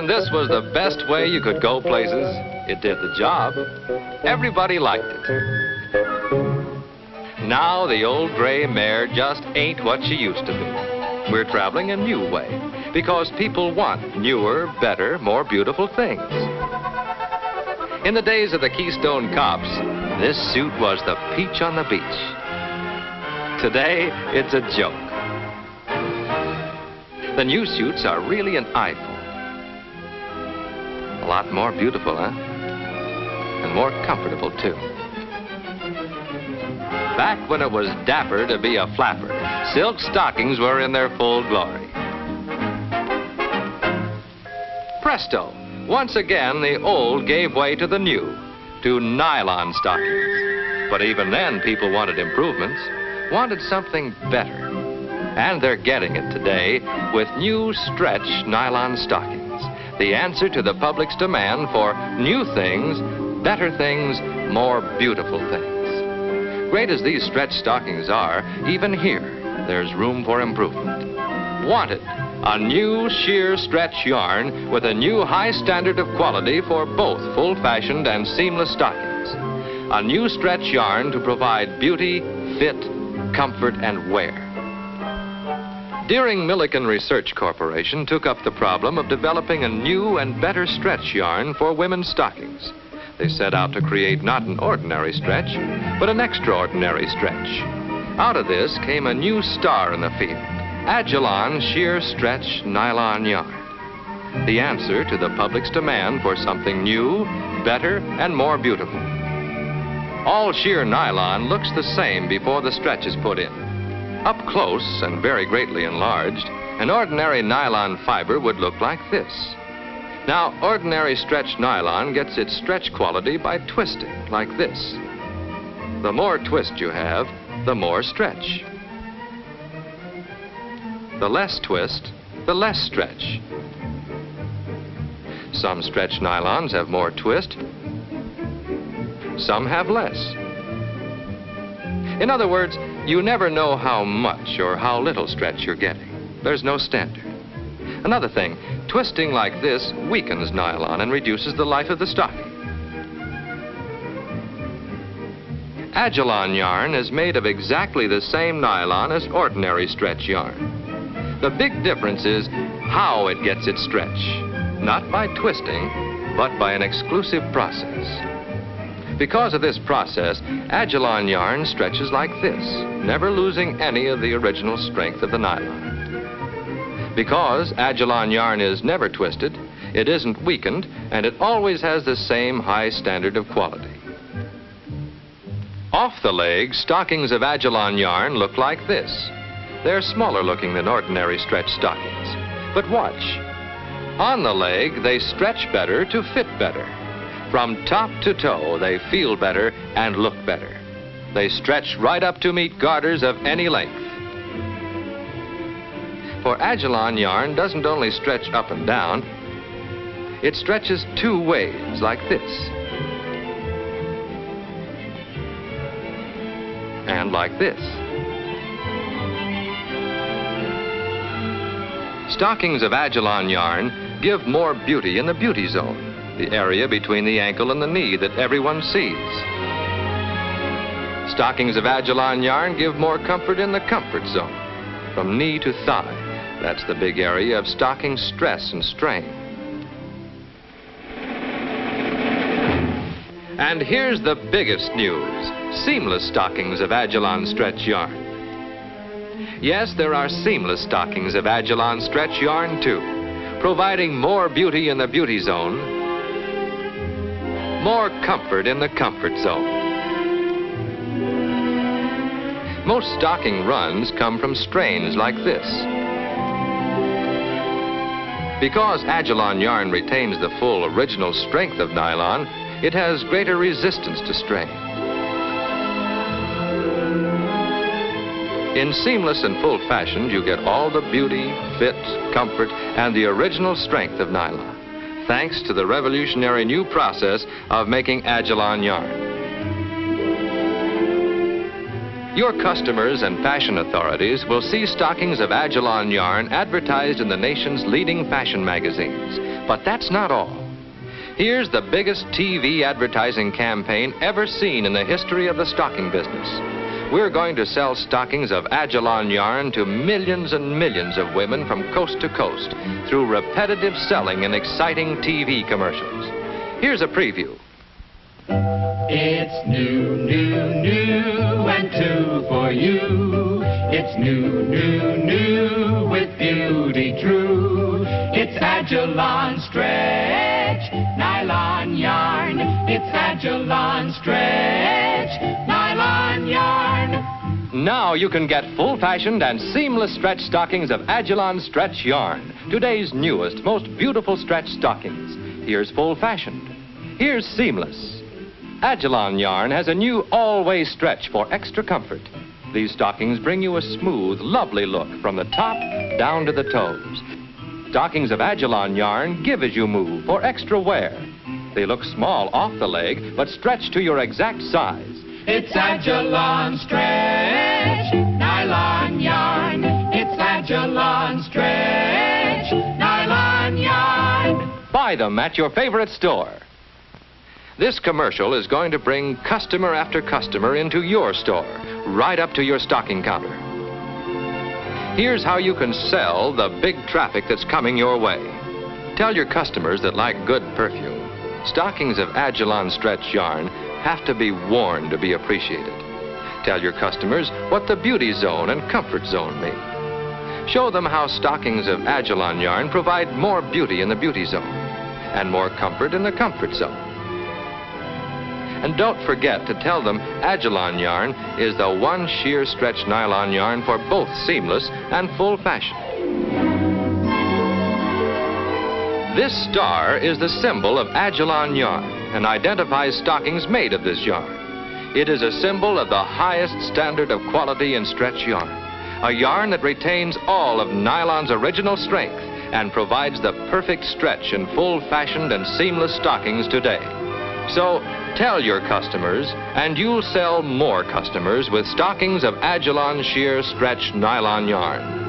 learned this was the best way you could go places, it did the job. Everybody liked it. Now the old gray mare just ain't what she used to be. We're traveling a new way because people want newer, better, more beautiful things. In the days of the Keystone Cops, this suit was the peach on the beach. Today, it's a joke. The new suits are really an eyeful. A lot more beautiful, huh? And more comfortable, too. Back when it was dapper to be a flapper, silk stockings were in their full glory. Presto! Once again, the old gave way to the new, to nylon stockings. But even then, people wanted improvements, wanted something better. And they're getting it today with new stretch nylon stockings, the answer to the public's demand for new things, better things, more beautiful things. Great as these stretch stockings are, even here, there's room for improvement. Wanted, a new sheer stretch yarn with a new high standard of quality for both full-fashioned and seamless stockings. A new stretch yarn to provide beauty, fit, comfort, and wear. Deering Milliken Research Corporation took up the problem of developing a new and better stretch yarn for women's stockings. They set out to create not an ordinary stretch, but an extraordinary stretch. Out of this came a new star in the field, Agilon Sheer Stretch Nylon Yarn. The answer to the public's demand for something new, better, and more beautiful. All sheer nylon looks the same before the stretch is put in. Up close and very greatly enlarged, an ordinary nylon fiber would look like this. Now, ordinary stretch nylon gets its stretch quality by twisting, like this. The more twist you have, the more stretch. The less twist, the less stretch. Some stretch nylons have more twist, some have less. In other words, you never know how much or how little stretch you're getting. There's no standard. Another thing, twisting like this weakens nylon and reduces the life of the stocking. Agilon yarn is made of exactly the same nylon as ordinary stretch yarn. The big difference is how it gets its stretch, not by twisting, but by an exclusive process. Because of this process, Agilon yarn stretches like this, never losing any of the original strength of the nylon. Because Agilon yarn is never twisted, it isn't weakened, and it always has the same high standard of quality. Off the leg, stockings of Agilon yarn look like this. They're smaller looking than ordinary stretch stockings. But watch. On the leg, they stretch better to fit better. From top to toe, they feel better and look better. They stretch right up to meet garters of any length. For Agilon yarn doesn't only stretch up and down, it stretches two ways, like this. And like this. Stockings of Agilon yarn give more beauty in the beauty zone, the area between the ankle and the knee that everyone sees. Stockings of Agilon yarn give more comfort in the comfort zone, from knee to thigh. That's the big area of stocking stress and strain. And here's the biggest news, seamless stockings of Agilon stretch yarn. Yes, there are seamless stockings of Agilon stretch yarn too, providing more beauty in the beauty zone, more comfort in the comfort zone. Most stocking runs come from strains like this. Because Agilon yarn retains the full original strength of nylon, it has greater resistance to strain. In seamless and full-fashioned, you get all the beauty, fit, comfort, and the original strength of nylon, thanks to the revolutionary new process of making Agilon yarn. Your customers and fashion authorities will see stockings of Agilon yarn advertised in the nation's leading fashion magazines, But that's not all. Here's the biggest TV advertising campaign ever seen in the history of the stocking business. We're going to sell stockings of Agilon yarn to millions and millions of women from coast to coast through repetitive selling and exciting TV commercials. Here's a preview. It's new, new, new, and two for you. It's new, new, new, with beauty true. It's Agilon stretch, nylon yarn. It's Agilon stretch, nylon yarn. Now you can get full-fashioned and seamless stretch stockings of Agilon stretch yarn, today's newest, most beautiful stretch stockings. Here's full-fashioned. Here's seamless. Agilon yarn has a new all-way stretch for extra comfort. These stockings bring you a smooth, lovely look from the top down to the toes. Stockings of Agilon yarn give as you move for extra wear. They look small off the leg, but stretch to your exact size. It's Agilon stretch, nylon yarn. It's Agilon stretch, nylon yarn. Buy them at your favorite store. This commercial is going to bring customer after customer into your store, right up to your stocking counter. Here's how you can sell the big traffic that's coming your way. Tell your customers that like good perfume, stockings of Agilon stretch yarn have to be worn to be appreciated. Tell your customers what the beauty zone and comfort zone mean. Show them how stockings of Agilon yarn provide more beauty in the beauty zone and more comfort in the comfort zone. And don't forget to tell them Agilon yarn is the one sheer stretch nylon yarn for both seamless and full fashion. This star is the symbol of Agilon yarn and identifies stockings made of this yarn. It is a symbol of the highest standard of quality in stretch yarn, a yarn that retains all of nylon's original strength and provides the perfect stretch in full-fashioned and seamless stockings today. So, tell your customers, and you'll sell more customers with stockings of Agilon sheer stretch nylon yarn.